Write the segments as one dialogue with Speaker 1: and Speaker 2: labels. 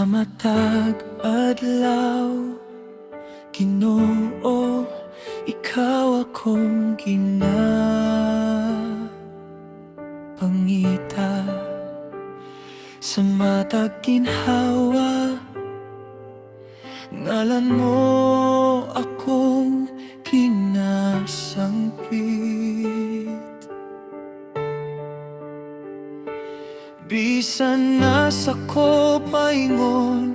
Speaker 1: Sa matag adlaw, Ginoo, ikaw akong ginapangita. Sa matag ginhawa, ngalan mo akong kinasangpit. Bisan nasa ko paingon,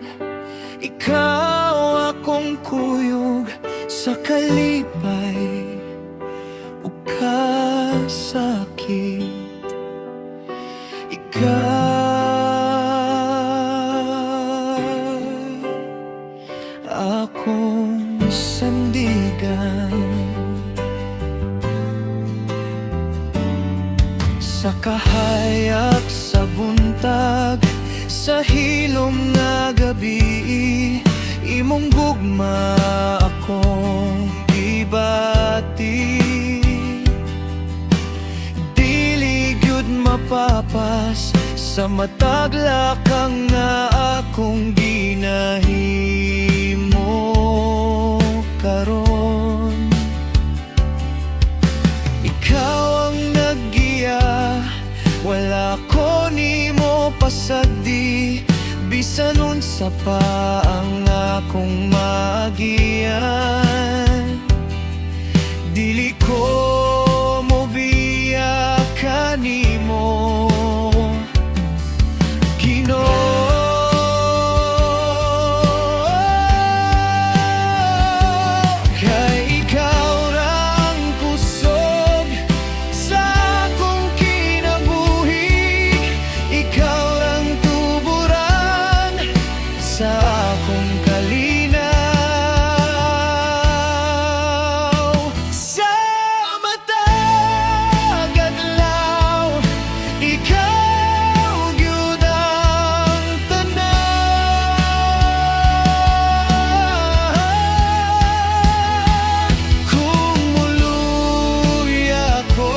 Speaker 1: ikaw akong kuyog sa kalipay o kasakit. Ikaw akong sandigan sa kahayag sa buntag, sa hilom nga gabi, imong gugma akong ibati. Dili gyud mapapas sa matag lakang nga akong ginahimo karon. Ikaw ang naggiya, wala ko nimo pasagdi. Bisan unsa pa ang akong maagian, dili ko mobiya kanimo, Ginoo. Kay ikaw ra ang kusog sa akong kinabuhi, ikaw lang tuburan sa akong kalinaw. Sa matag adlaw, ikaw gyud ang tanan. Kung muluy ako,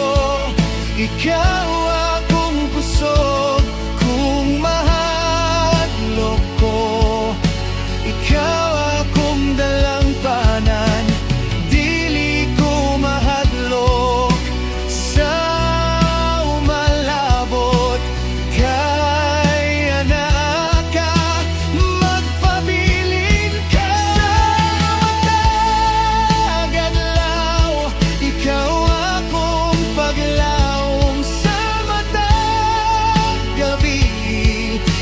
Speaker 1: ikaw akong kusog. Kung mahadlok ko, ikaw akong dalampanan. Dili ko mahadlok sa umalabot, kaya na ka magpabilin ka. Sa matag adlaw, ikaw akong paglawom. Sa matag gabi,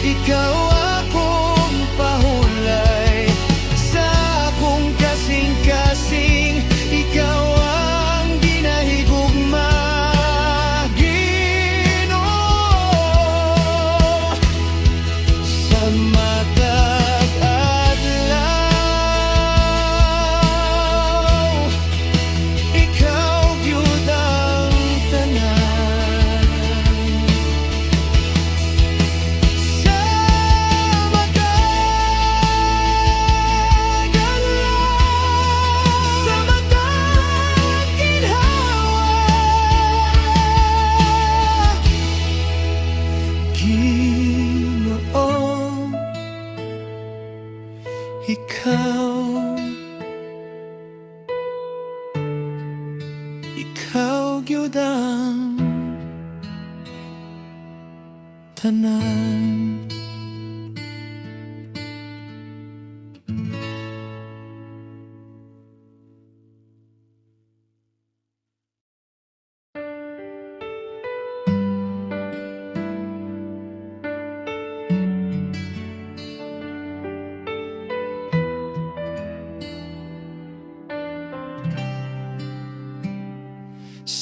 Speaker 1: ikaw akong pahulay. Sa akong kasing-kasing, ikaw ang ginahigugma, Ginoo. Sa matag adlaw, ikaw gyud ang tanan. Sa matag adlaw, sa matag ginhawa, Ginoo, ikaw gyud ang tanan.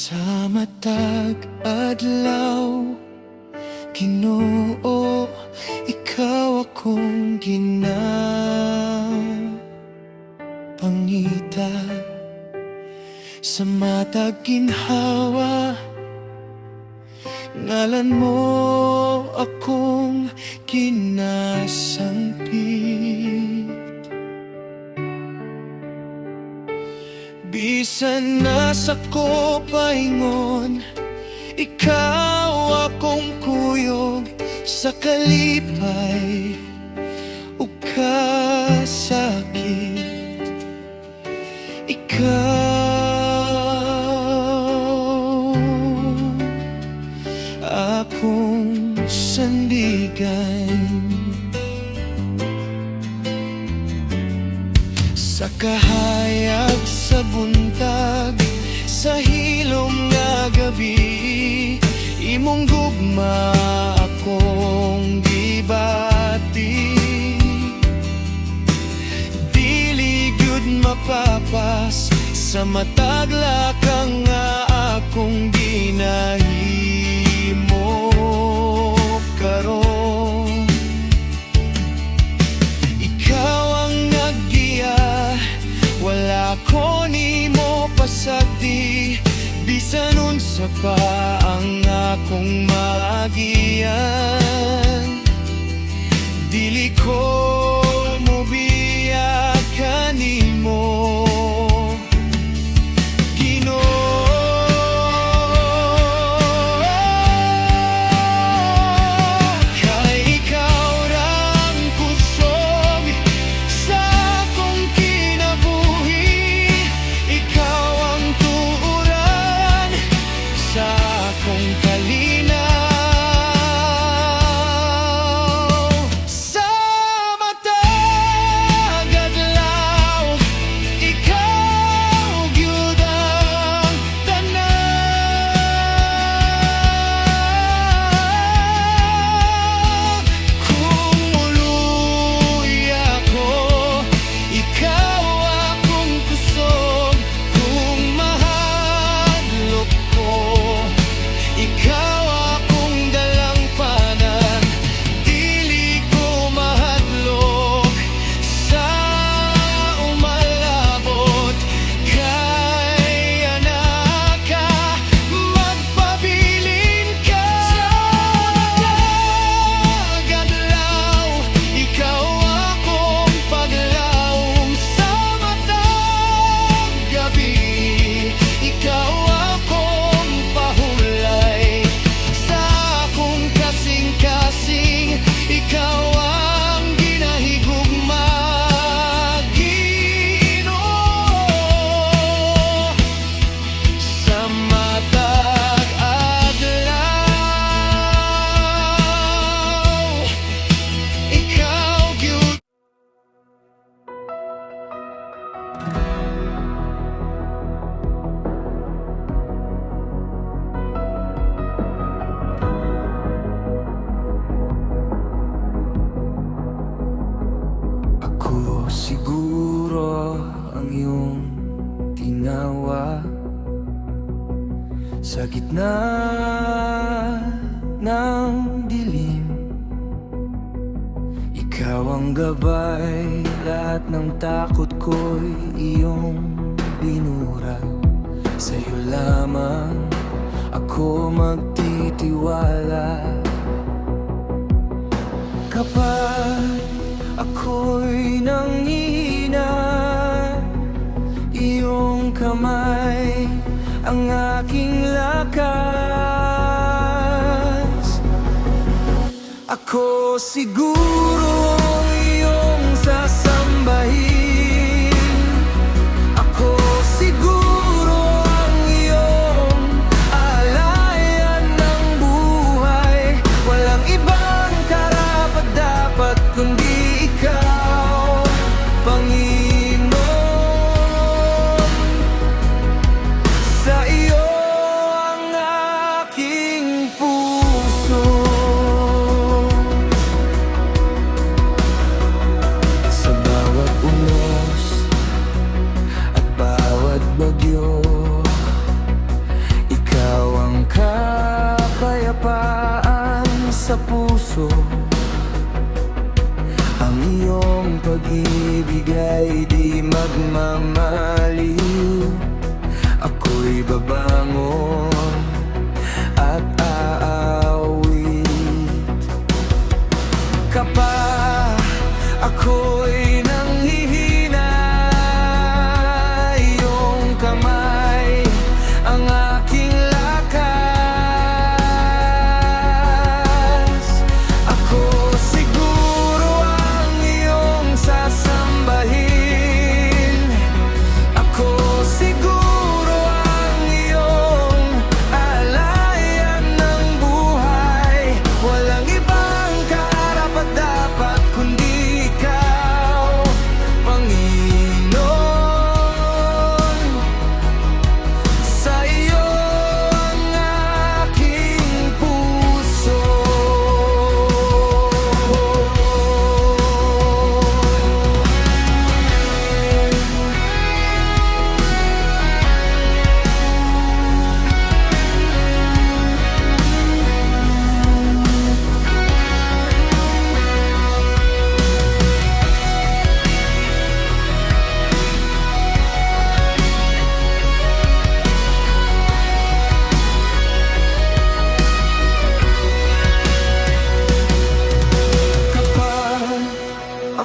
Speaker 1: Sa matag adlaw, Ginoo, ikaw akong ginapangita. Sa matag ginhawa, ngalan mo akong kinasangpit. Bisan nasa ko paingon, ikaw akong kuyog sa kalipay o magkasakit. Ikaw akong sandigan. Sa kahayag, sa buntag, sa hilom nga gabi, imong gugma akong gibati. Dili gyud mapapas sa matag lakang nga akong ginahimo karon. Ikaw ang naggiya, wala ko nimo pasagdi. Bisan unsa pa ang akong maagian, dili ko mobiya kanimo.
Speaker 2: Siguro ang iyong ginawa sa gitna ng dilim. Ikaw ang gabay, lahat ng takot ko'y iyong binura. Sa'yo lamang ako magtitiwala. Kapag ako'y nanghihina, iyong kamay ang aking lakas. Ako siguro ang iyong sasambahin. Ako siguro ang iyong alayan ng buhay. Walang ibang karapat-dapat kundi ikaw, Panginoon. Sa iyo ang aking puso. Sa bawat unos at bawat bagyo, ikaw ang kapayapaan sa puso. Ang iyong pag-ibig ay di magmamaliw. Ako'y babangon at aawit. Kapag ako'y nanghihina, iyong kamay ang aking lakas. Ako siguro ang iyong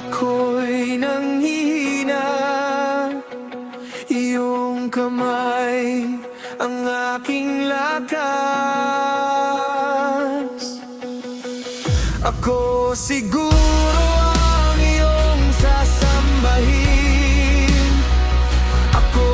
Speaker 2: Ako'y nanghihina, iyong kamay ang aking lakas. Ako siguro ang iyong sasambahin. Ako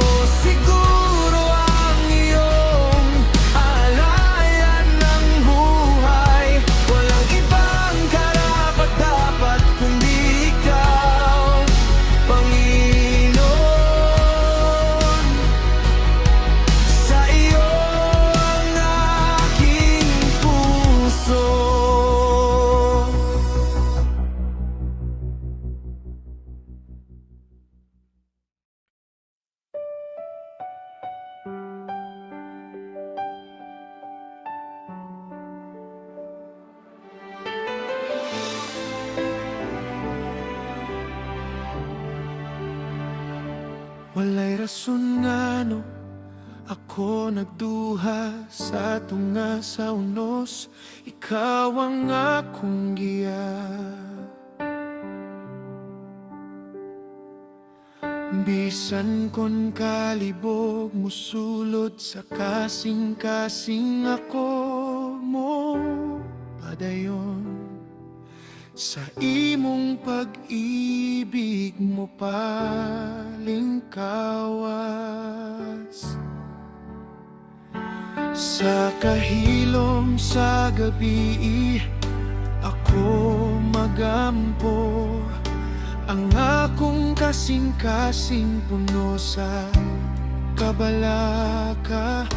Speaker 2: siguro ang iyong alayan ng buhay. Walang ibang karapat-dapat kundi ikaw, Panginoon. Sa iyo ang aking puso. Walay rason nga no ako nagduha sa tunga sa unos. Ikaw ang akong giya. Bisan kon kalibog musulod sa kasing-kasing ako mo padayon. Sa imong pag-ibig mo palingkawas. Sa kahilom sa gabi ako magampo. Ang akong kasing-kasing puno sa kabalaka.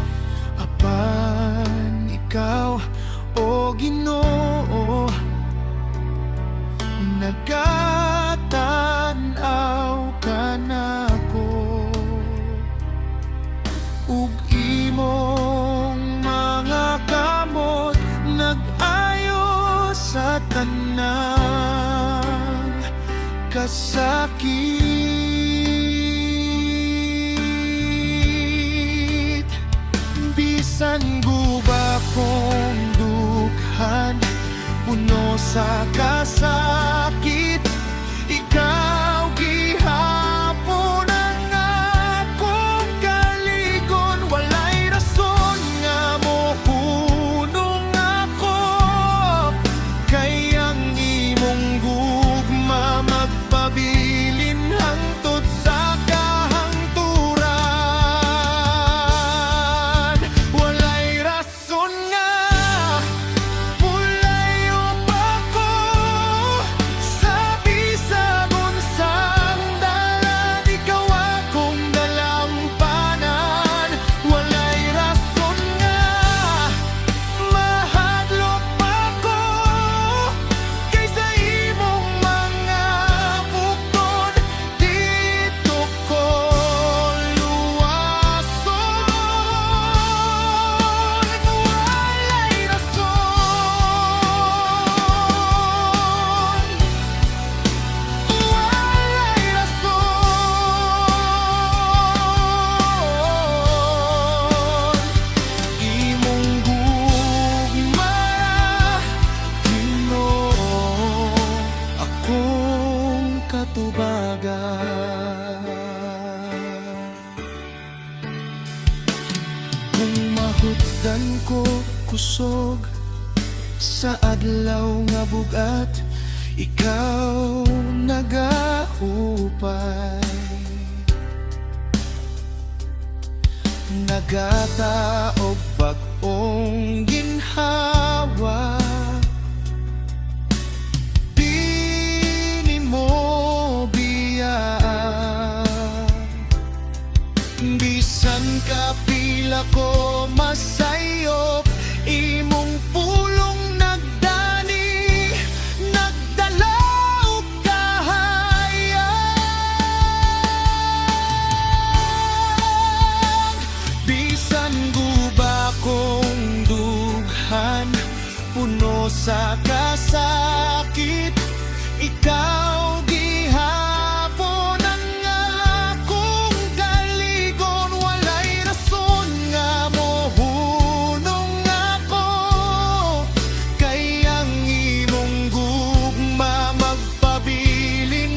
Speaker 2: Apan ikaw, o Ginoo, nagkatanaw ka nako. Ug imong mga kamot nag-ayo sa tanang kasakit. Bisan guba kong dughan puno sa kasakit, ikaw gihapon ang akong kaligon. Walay rason nga mohunong ako, kay ang imong gugma magpabilin hangtod sa kahangturan. Walay rason nga kung mahutdan ko kusog sa adlaw nga bugat, ikaw nagahupay. Nagata og bag-ong ginhawa, di mo biyaan. Bisan kapila ko masayop, imong pulong nagdani, nagdala og kahayag. Bisan guba kong dughan puno sa kasakit, ikaw gihapon ang akong kaligon. Walay rason nga mohunong ako, kay ang imong gugma magpabilin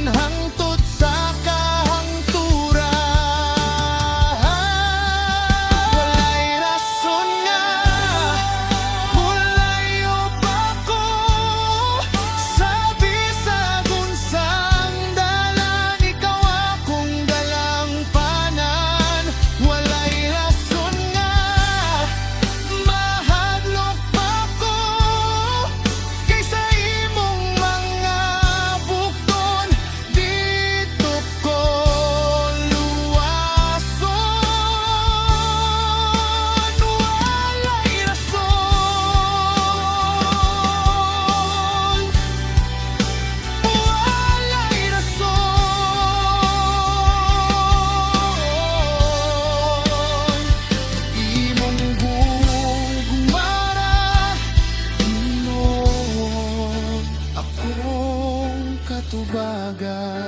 Speaker 1: bagay.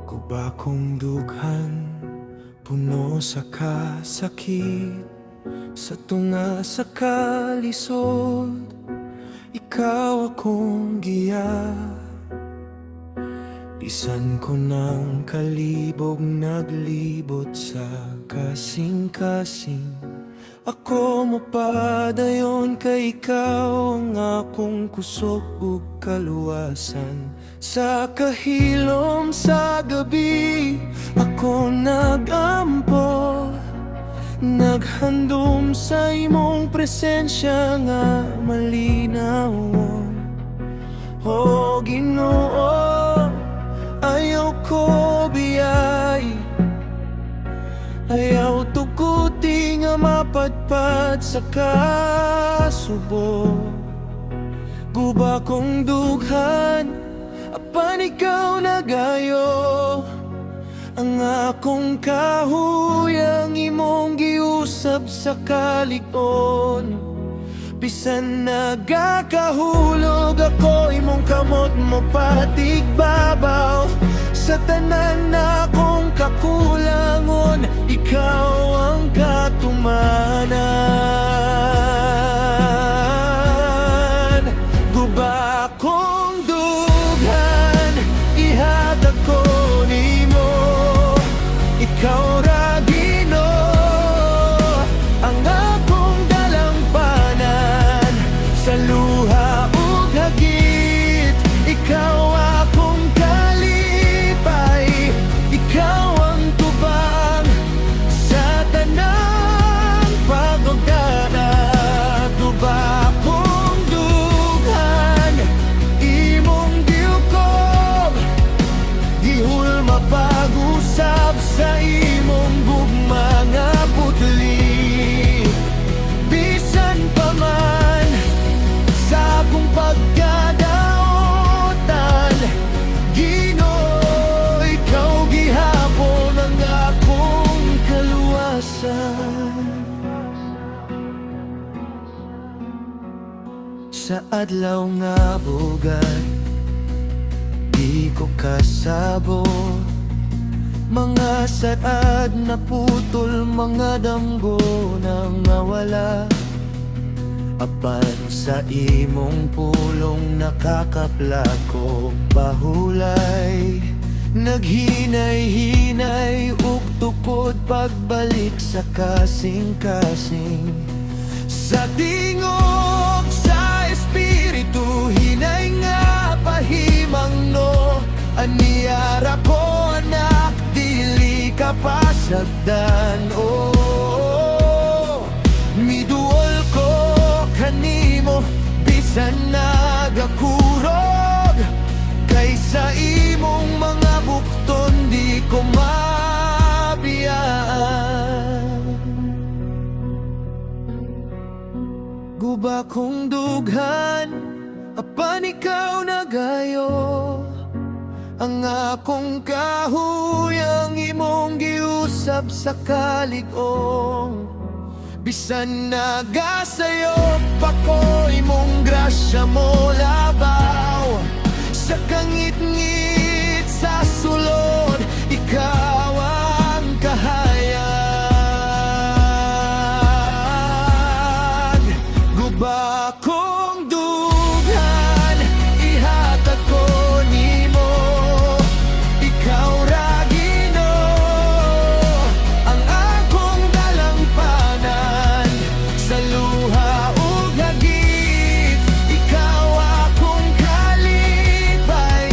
Speaker 1: Guba kong dughan, puno sa kasakit, sa tunga sa kalisod, ikaw akong giya. Bisan ko ng kalibog naglibot sa kasing-kasing, ako mapadayon kay ikaw ang akong kusog ug kaluwasan. Sa kahilom sa gabi, ako nagampo, naghandom sa imong presensya nga malinawon. O Ginoo, ayaw ko biyay, ayaw tukuti nga mapadpad sa kasubo. Guba kong dughan, apan ikaw nagayo, ang akong kahuyang imong giusab sa kalig-on. Bisan nagakahulog ako, imong kamot mo patigbabaw. Sa tanan na akong kakulangon, ikaw ang katumanan. Guba kong dughan, ihatag ko nimo, ikaw ra Ginoo, ang akong dalampanan. Sa luha ug hagit, ikaw akong kalipay, ikaw ang tubang sa tanang pagugana. Guba kong dughan, imong giukob, gihulma pag-usab sa imong gugma nga putli. Bisan pa man sa akong pagkadaotan, Ginoo, ikaw gihapon ang akong kaluwasan. Sa adlaw nga bugay, di ko kasabot, mga saad na putol, mga damgo na mawala. Apan sa imong pulong nakakaplako pahulay, naghinay-hinay ug tukod pagbalik sa kasing-kasing. Sa tingog sa espiritu, hinay nga pahimang no, aniyara ko anak, dili ka pasagdan. Oh, miduol ko kanimo, bisan nagakurog, kaysa imong mga bukton di ko mabiyaan. Guba kong dughan, apan ikaw nagayo, ang akong kahuyang imong giusab sa kalig-ong. Bisan nagasayop ako, imong grasya mo labaw. Sa kangit-ngit sa sulod, ikaw ang kahayag. Guba kong dughan, ihatag ko nimo, ikaw ra Ginoo, ang akong dalampanan. Sa luha ug hagit, ikaw akong kalipay,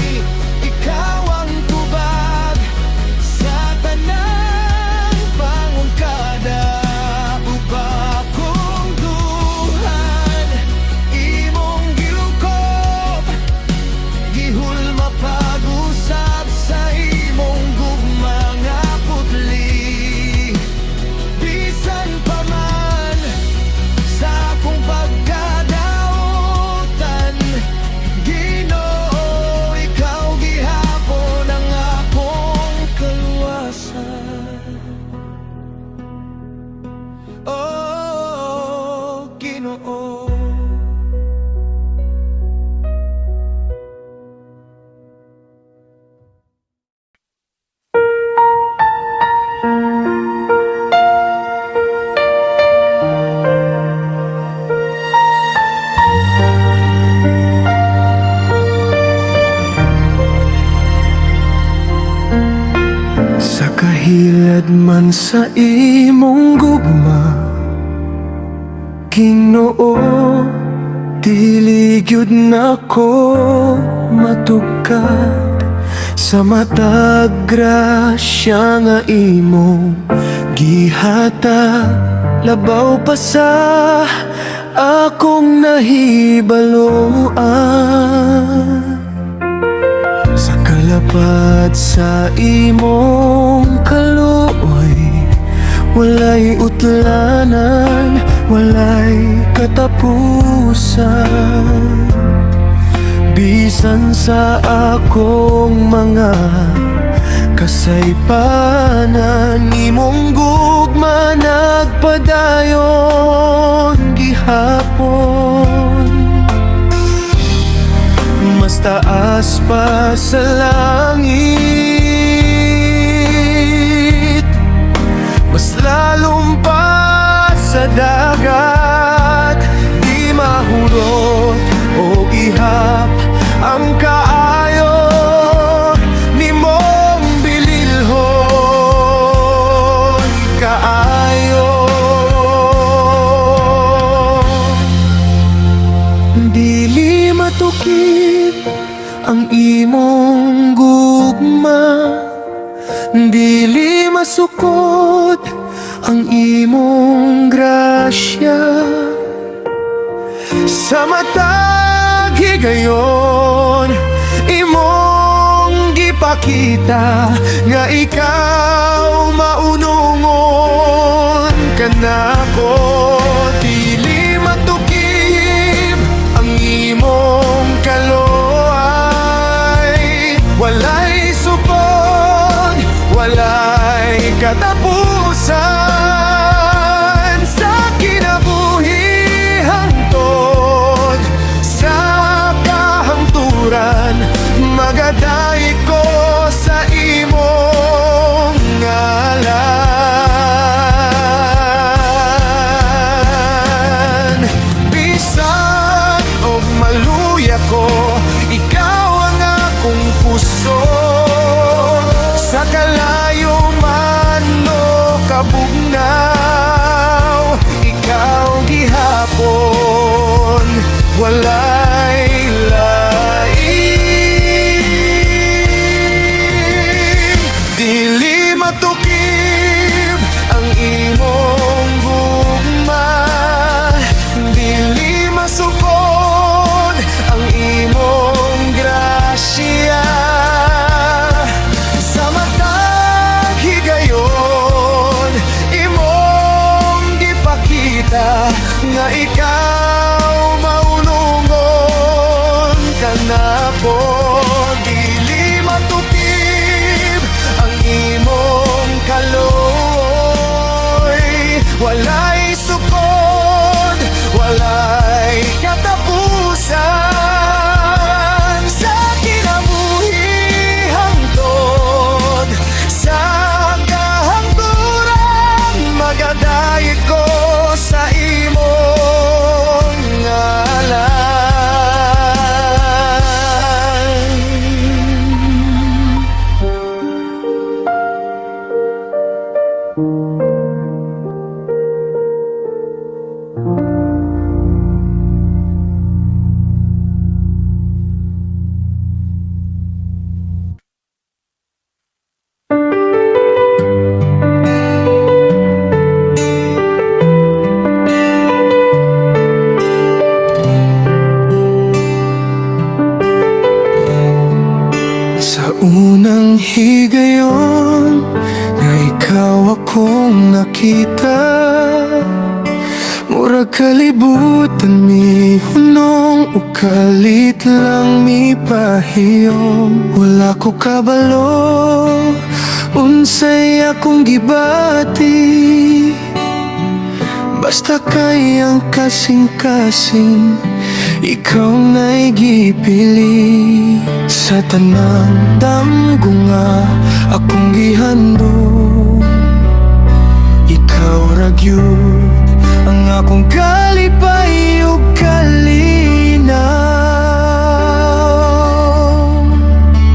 Speaker 2: Kad man sa imong gugma, Ginoo, dili gyud nako matugkad sa matag grasya nga imong gihatag. Labaw pa sa akong nahibaloan, sa kalapad sa imong kaluoy, walay utlanan, walay katapusan. Bisan sa akong mga kasaypanan, imong gugma nagpadayon gihapon. Mas taas pa sa langit, mas lalong pa sa dagat. Di mahurot o ihap ang kaayo ni mong bililhon kaayo. Dili matukip ang imong gugma, dili masukot ang imong grasya. Sa matag higayon, imong gipakita nga ikaw maunungon kanako. Dili matukib ang imong kaloay, walay supod, walay katapusan. Sa kinabuhi hangtod sa kahangturan, magaday ko sa imong ngalan. Bisan og maluya ko, ikaw ang akong puso. Sa kalayo man o kabugnaw, ikaw gihapon, walay lain. Dili matukib ang imong gugma, dili masukod ang imong grasya. Sa matag higayon, imong gipakita nga ikaw maunungon kanako. Dili matukib ang imong kaloy, walay sukod, walay katapusan. Sa kinabuhi hangtod sa kahangturan, magaday ko sa imong ngalan. Sa unang higayon nga ikaw akong nakita, murag kalibutan mi hunong ukalit lang mi pahiyom. Wala ko kabalo unsay akong gibati, basta kayang kasing-kasing ikaw na'y gipili. Sa tanang damgo nga akong gihandom, ikaw ragyud ang akong kalipay ug kalinaw.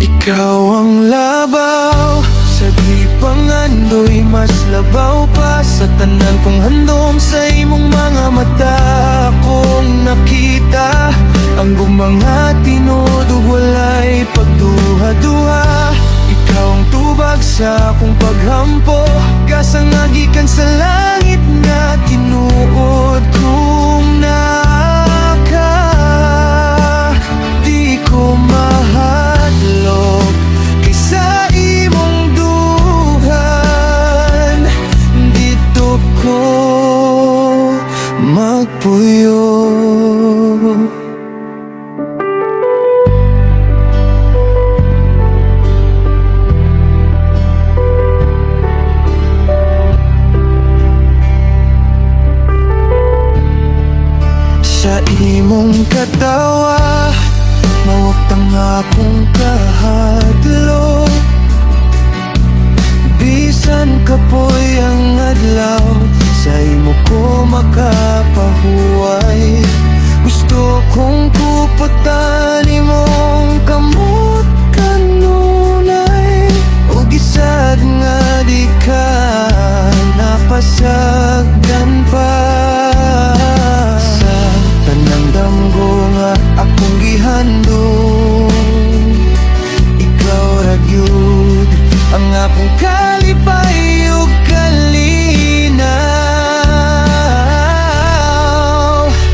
Speaker 2: Ikaw ang labaw sa di pangando
Speaker 1: kando'y mas labaw pa sa tanan kong handom sa imong mga mata akong nakita ang mga tinod ug walay pagduha-duha. Ikaw ang tubag sa akong paghampo, gasang gikan sa langit nga tinuod kong naka. Di ko mahadlok kaysa imong duhan, dito ko magpuyo. Sa imong katawa, mawagtang akong kahadlok. Bisan kapoy ang adlaw, sa imo ko makapahuway. Gusto kong kupatan imong kamot kanunay, o gisad nga di ka napasagdan pa. Tanang damgo nga akong gihandong, ikaw ra gyud ang akong kalipay ug kalinaw.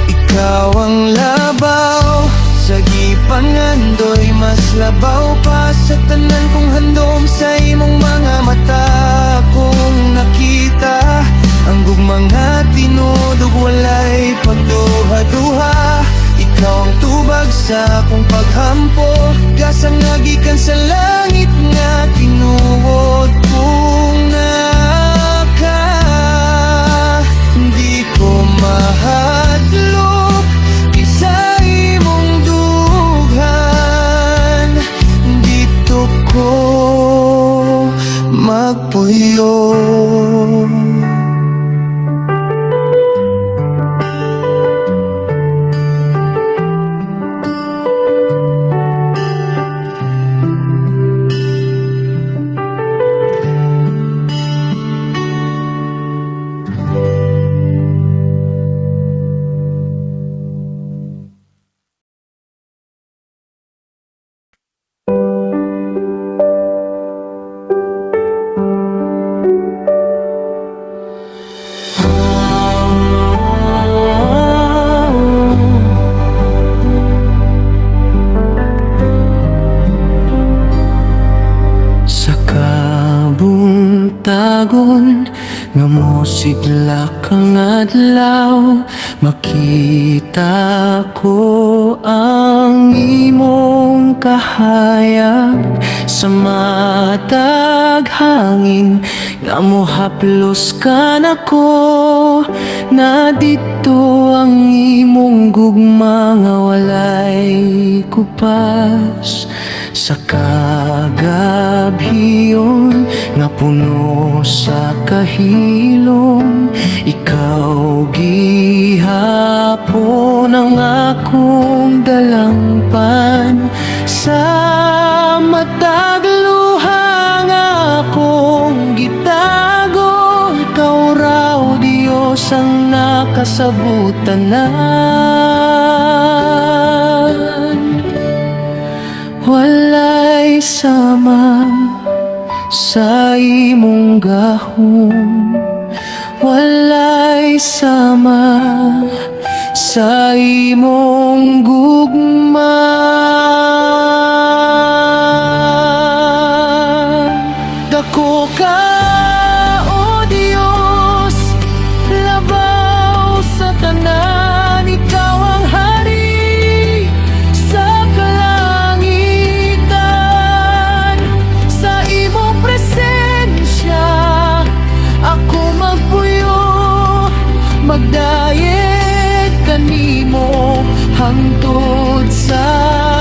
Speaker 1: Ikaw ang labaw sa gipangandoy, mas labaw pa sa tanan kong handom sa imong mga mata akong nakita ang mga tinod ug walay pagduha-duha. Ikaw ang tubag sa akong paghampo, gasang gikan sa langit nga tinuod kong naka. Di ko mahadlok kaysa imong dughan, dito ko magpuyo. Tagon nga mosigla kang adlaw, makita ko ang imong kahayag sa matag hangin nga mohaplos ka nako. Na dito ang imong gugma nga walay kupas sa kagabhiyon nga puno sa kahilom. Ikaw gihapon ang akong dalangpan sa matag luha nga akong gitago. Ikaw raw Diyos ang nakasabutanan, walay sama sa imong gahom, walay sama sa imong gugma. Dako ka, o Diyos, labaw sa tanan, ikaw ang hari sa kalangitan. Sa imong presensya ako magpuyo, magdayeg kanimo hangtod sa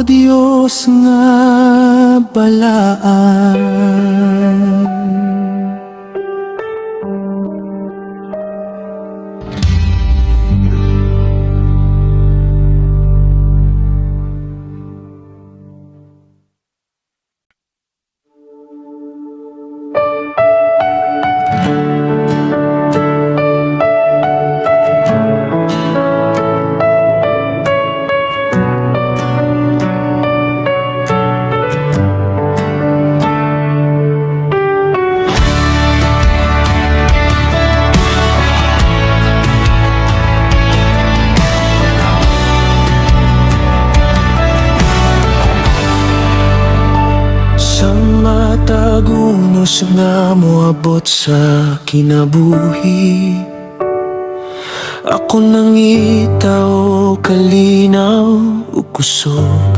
Speaker 1: Diyos nga balaan. Sa matagunos nga moabot sa kinabuhi, ako nangita o kalinaw o kusog.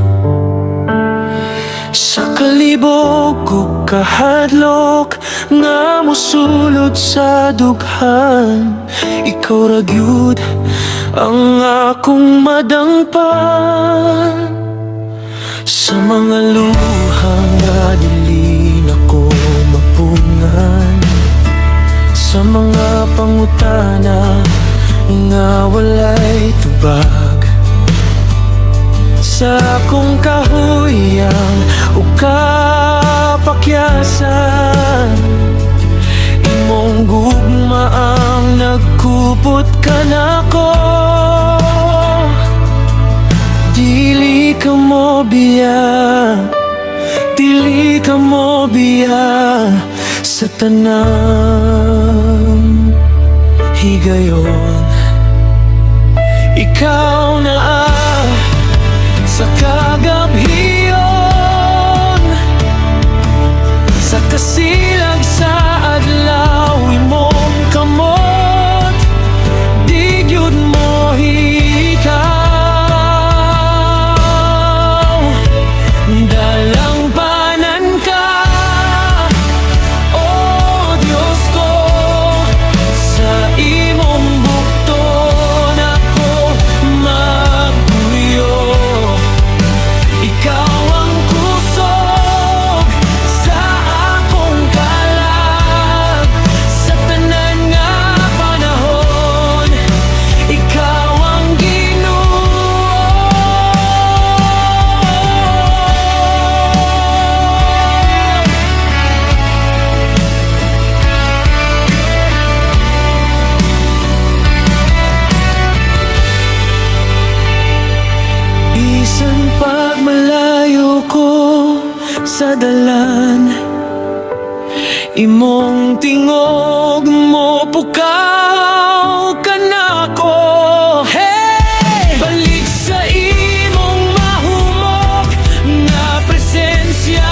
Speaker 1: Sa kalibog ko kahadlok nga mosulod sa dughan, ikaw ragyud ang akong madangpan. Sa mga luhang nga dili na ko mapungan, sa mga pangutana nga walay tubag, sa akong kahuyang o kapakyasan, imong gugma ang nagkupot ka nako. Dili ka mo biya, dili ka mo biya sa tanang higayon. Ikaw na sa kagabhiyon, sa kasilag sa adlaw imong kamot, di gyud mo hikaw. Dalangpanan ka, oh Diyos ko, sa imong bukton ako magbuyo. Ikaw ang kusog sa akong kalag, sa tanan nga panahon, ikaw ang Ginoo. Bisan pag malayo ko sa dalan, imong tingog mo pukaw ka nako. Hey! Balik sa imong mahumok na presensya,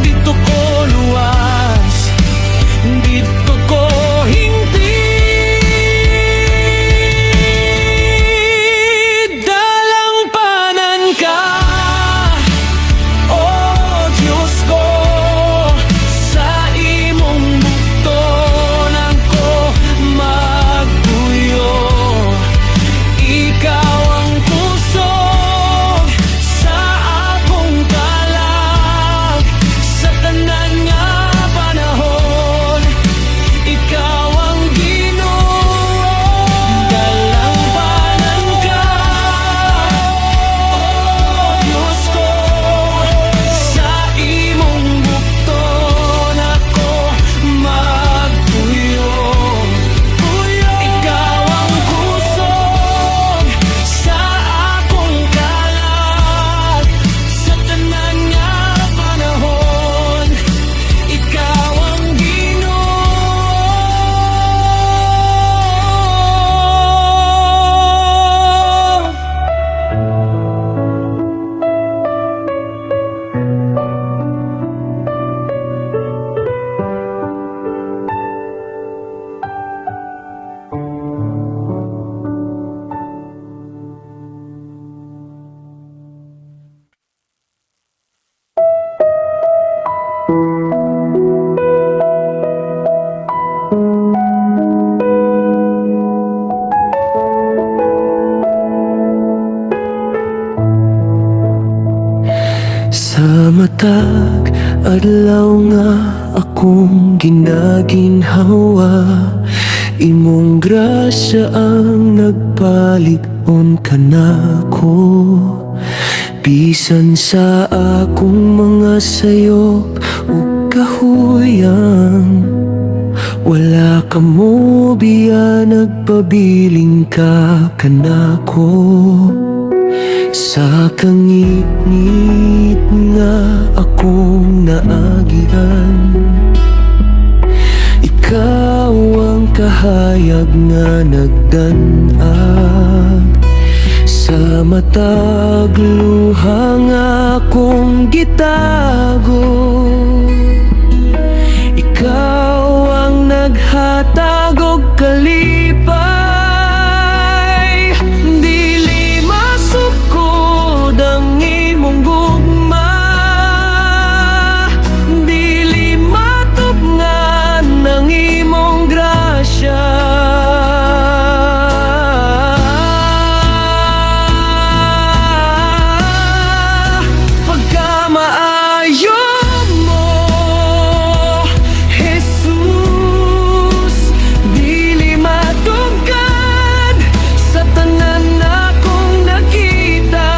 Speaker 1: dito ko luwas, dito ko hingpid. Dalangpanan ka, oh Diyos ko, sa Sa matag adlaw nga akong ginaginhawa, imong grasya ang nagpalig-on kanako. Bisan sa akong mga sayop ug kahuyang, wala ka mo biya nagpabiling ka kanako. Sa kangit-ngit nga akong naagian, ikaw ang kahayag nga nagdanag. Sa matag luha nga akong gitago, ikaw ang naghatag og kalipay. Dili masukod ang imong gugma, dili matupngan ang imong grasya. Pagkamaayo mo, Jesus, dili matugkad sa tanan akong nakita.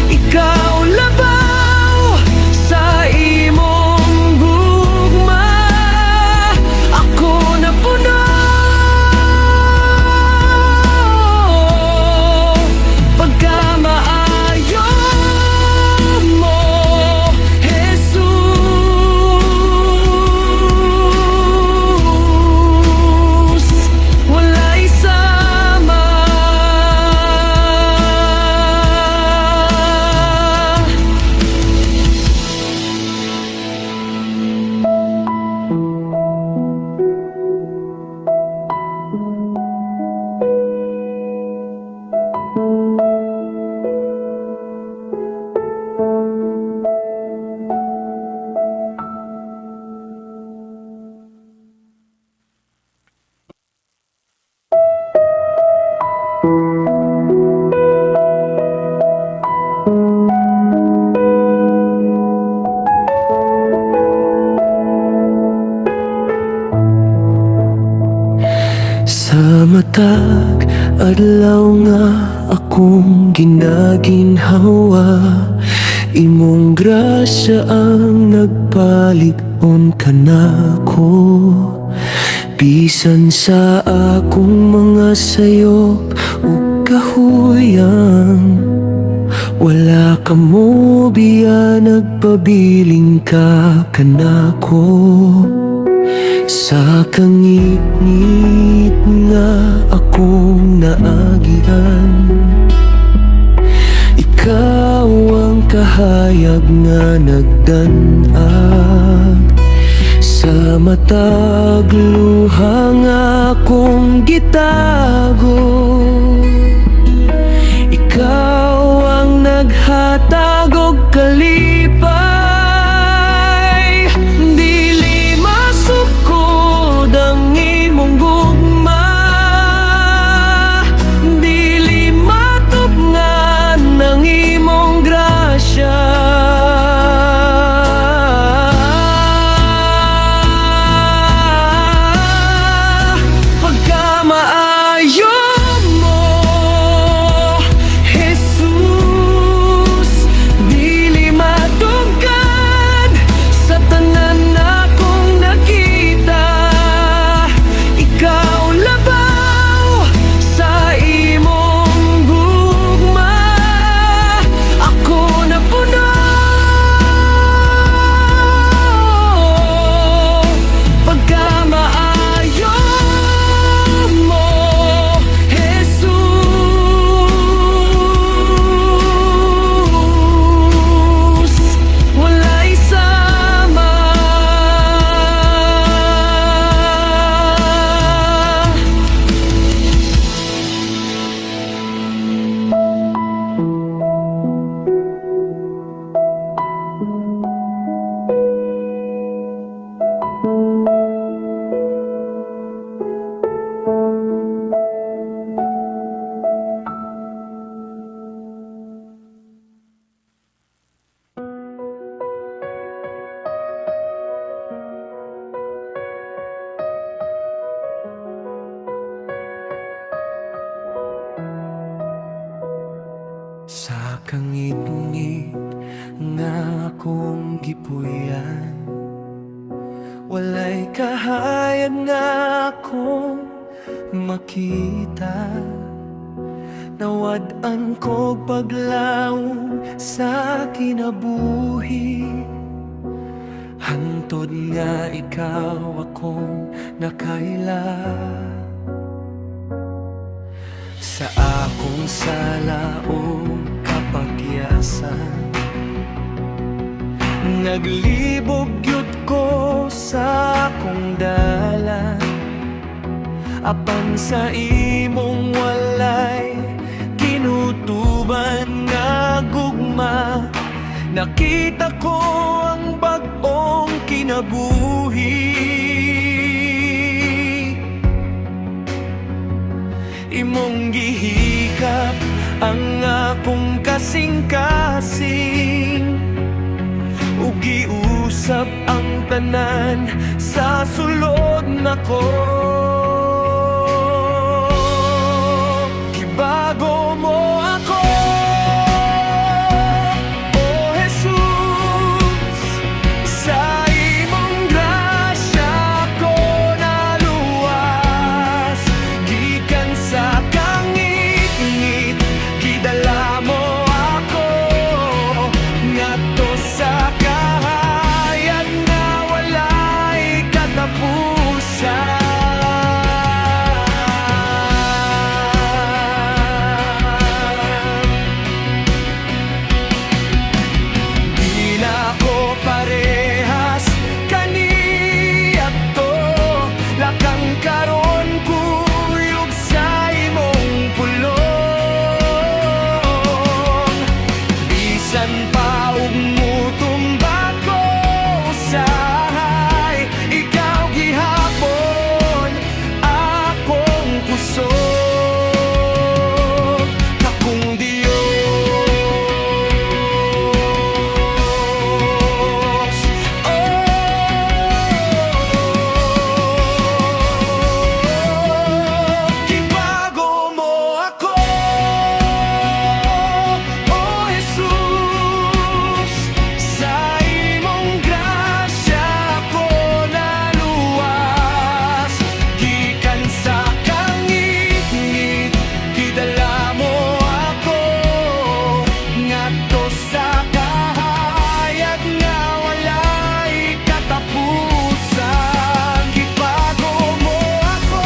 Speaker 1: Ikaw labaw sa imong gugma, ako na puno. Pagkamaayo mo, Jesus, wala'y sama. Sa matag adlaw nga akong ginaginhawa, imong grasya ang nagpalig-on kanako. Bisan sa akong mga sayop ug kahuyang, wala ka mo biya nagpabiling ka kanako. Sa kangit-ngit nga akong naagian, ikaw ang kahayag nga nagdanag. Sa matag luha nga akong gitago, ikaw ang naghatag og kalipay. Dili masukod ang imong gugma, dili matupngan ang imong grasya. Pagkamaayo mo, kangit-ngit nga akong gipuyan. Walay kahayag nga akong makita, nawad-an kog paglawom sa kinabuhi. Hantod nga ikaw akong nakaila, sa akong sala o kapagyasan. Naglibog yun ko sa akong dalan, apan sa imong walay kinutuban nga gugma. Nakita ko ang bag-ong kinabuhi, imong gihikap ang akong kasing-kasing, ug giusap ang tanan sa sulod nako. Gibago mo ako, O Jesus, sa imong grasya ko naluwas. Gikan sa kangit-ngit, gidala mo ako ngadto sa kahayag na walay katapusan. Di na ako parehas kaniadto, lakang karon kuyog sa imong pulong. Bisan pa ug mutumba ko usahay, ikaw gihapon akong puso. Akong Diyos, gibago mo ako, O Jesus, sa imong grasya ko naluwas. Gikan sa kangit-ngit, gidala mo ako ngadto sa kahayag nga walay katapusan. Gibago mo ako,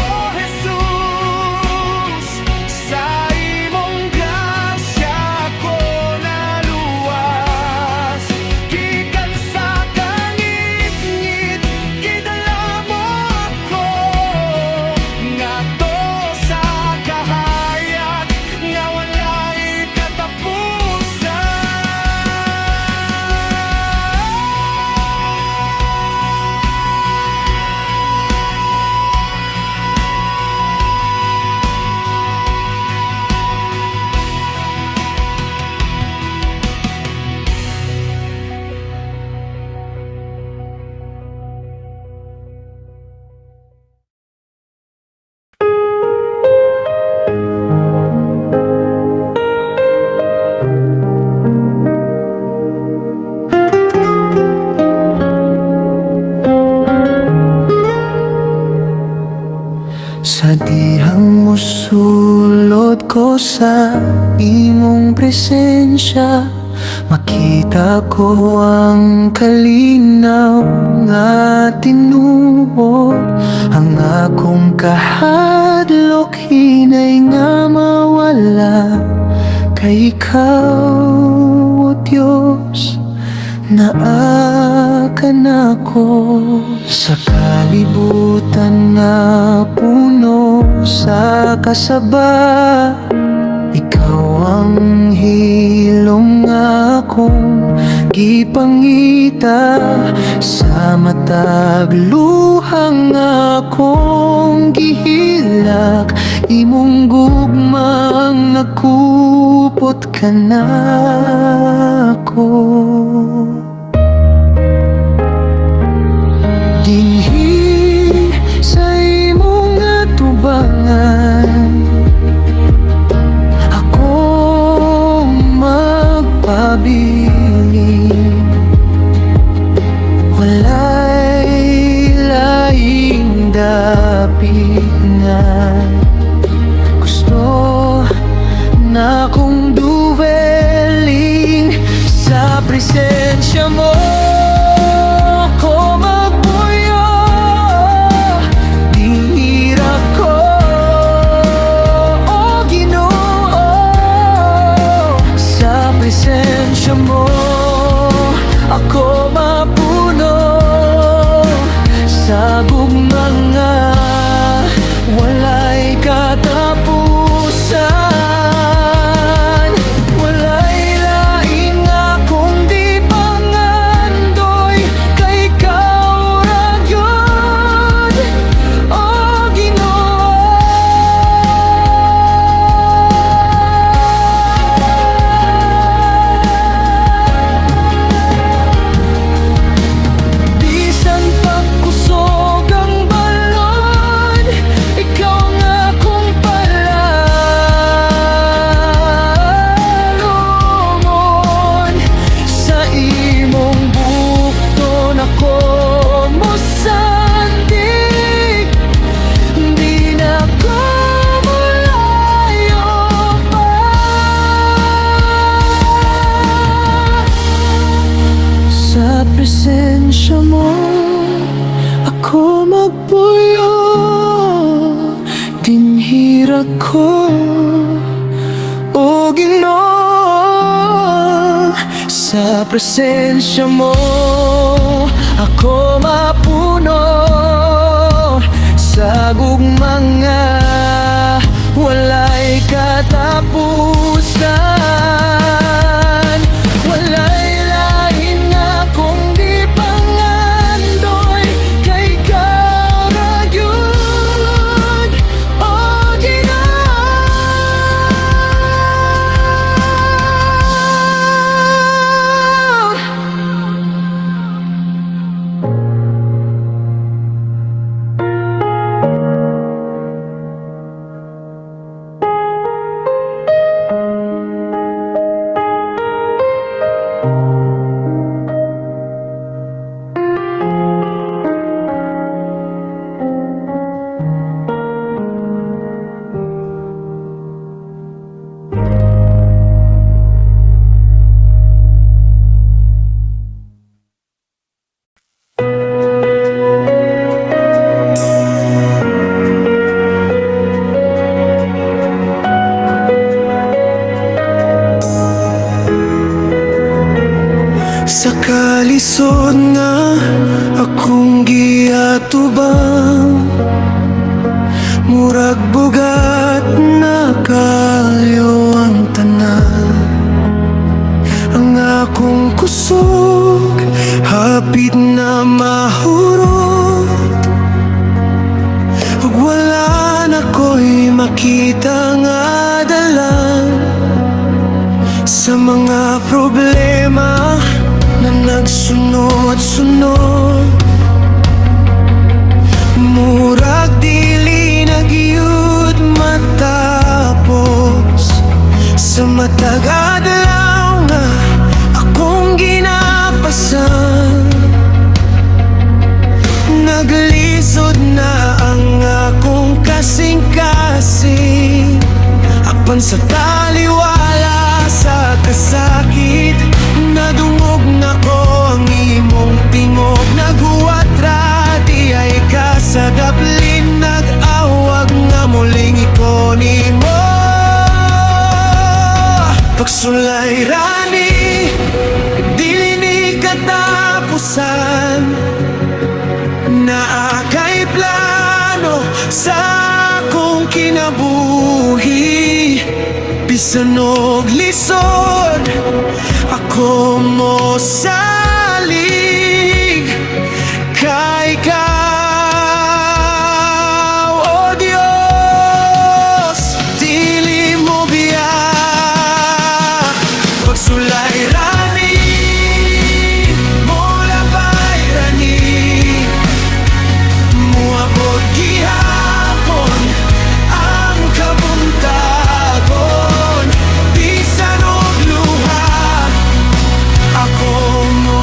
Speaker 1: O Jesus, sa imong grasya ko naluwas. Gikan sa kangit-ngit, gidala mo ako ngadto sa kahayag nga walay katapusan. Sa dihang mosulod ko sa imong presensya, makita ko ang kalinaw nga tinuod. Ang akong kahadlok hinay nga mawala, kay ikaw, O Diyos, naakan ako. Sa kalibutan nga puno sa kasaba, ikaw ang hilom nga akong gipangita. Sa matag luhang akong gihilak, imong gugmang nakupot ka na ako. Dinhi sa imong atubangan, presensya mo ako mapuno sa gugmanga walay katapusan. Walay lain nga kundi pangandoy kay ikaw ra gyud, o Ginoo. Bisan pagkusog ang balon, ikaw nga kung palalumon. Sa imong bukton ako mosandig, di na ko mulayo pa. Sa presensya mo ako magpuyo, tinhira ko, o Ginoo. Sa presensya mo ako mapuno sa gugmanga walay katapusan. Walay lain nga kundi pangandoy kay ikaw ra gyud, o Ginoo. Sa kalisod nga akong giatubang, murag bugat na kayo ang tanan. Ang akong kusog hapit na mahurot, ug wala na ko'y makita nga dalan sa mga problema na nagsunod-sunod. Murag dili na giyud matapos sa matag adlaw nga akong ginapasan. Naglisod na ang akong kasing-kasing, apan sa taliwala sa kasakit nadungog na ko ang imong tingog. Naghuwat ra di ay ka sa daplin, nag-awag nga muling iko nimo. Pagsulay rani dili ni katapusan, naa kay plano sa akong kinabuhi. Bisan og lisod ako mo salig kay ikaw, o Dios. Dili mo biyak pagsulay rani, mula ba'y rani, muabot gihapon ang kabuntagon. Bisan og luha ako mo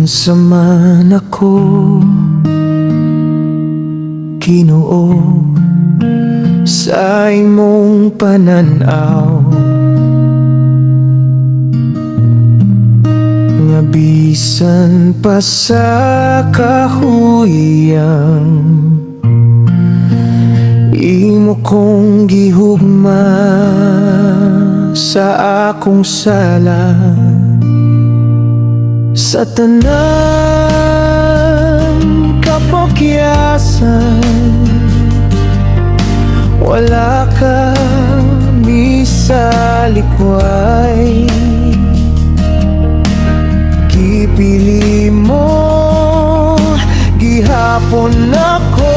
Speaker 1: Kinsa man ako, Ginoo, sa imong pananaw, nga bisan pa sa kahuyang imo kong gihugma sa akong sala. Sa tanan kapokyasan, wala ka misalikway. Gipili mo gihapon ako,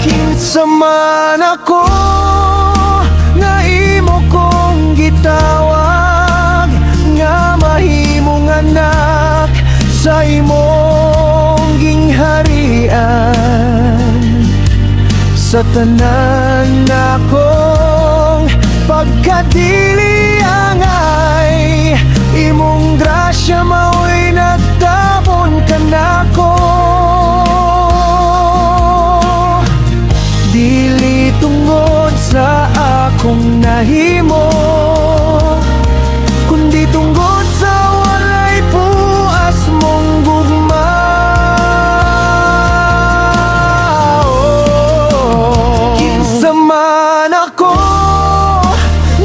Speaker 1: kinsa man ako nga imo kong gitawag, nga mahimong anak sa imong gingharian. Sa tanan akong pagkadili angay, imong grasya mao'y nagtabon ka nako. Dili tungod sa akong nahimo, kundi tungod sa walay puas mong gugma. Kinsa man ako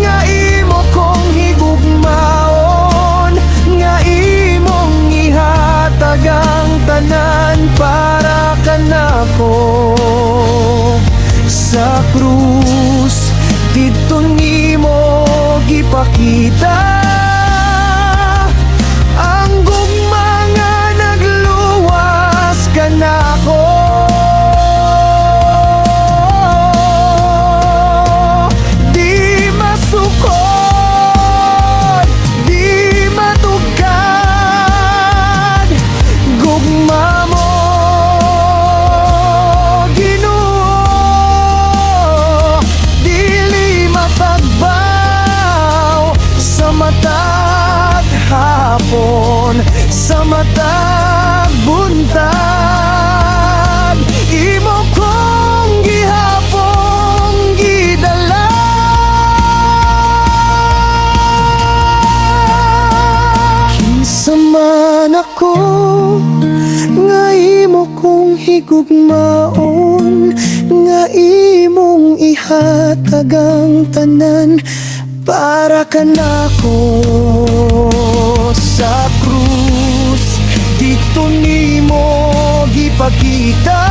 Speaker 1: nga imo kong higugmaon, nga imong ihatag ang tanan para kanako. Sa krus dito nimo gipakita ang gugma nga nagluwas kanako. Di masukod, di matugkad, gugma mo matag hapon, sa matag buntag, imo kong gihapon gidala. Kinsa man ako nga imo kong higugmaon, nga imong ihatag ang tanan para kanako. Sa krus dito nimo gipakita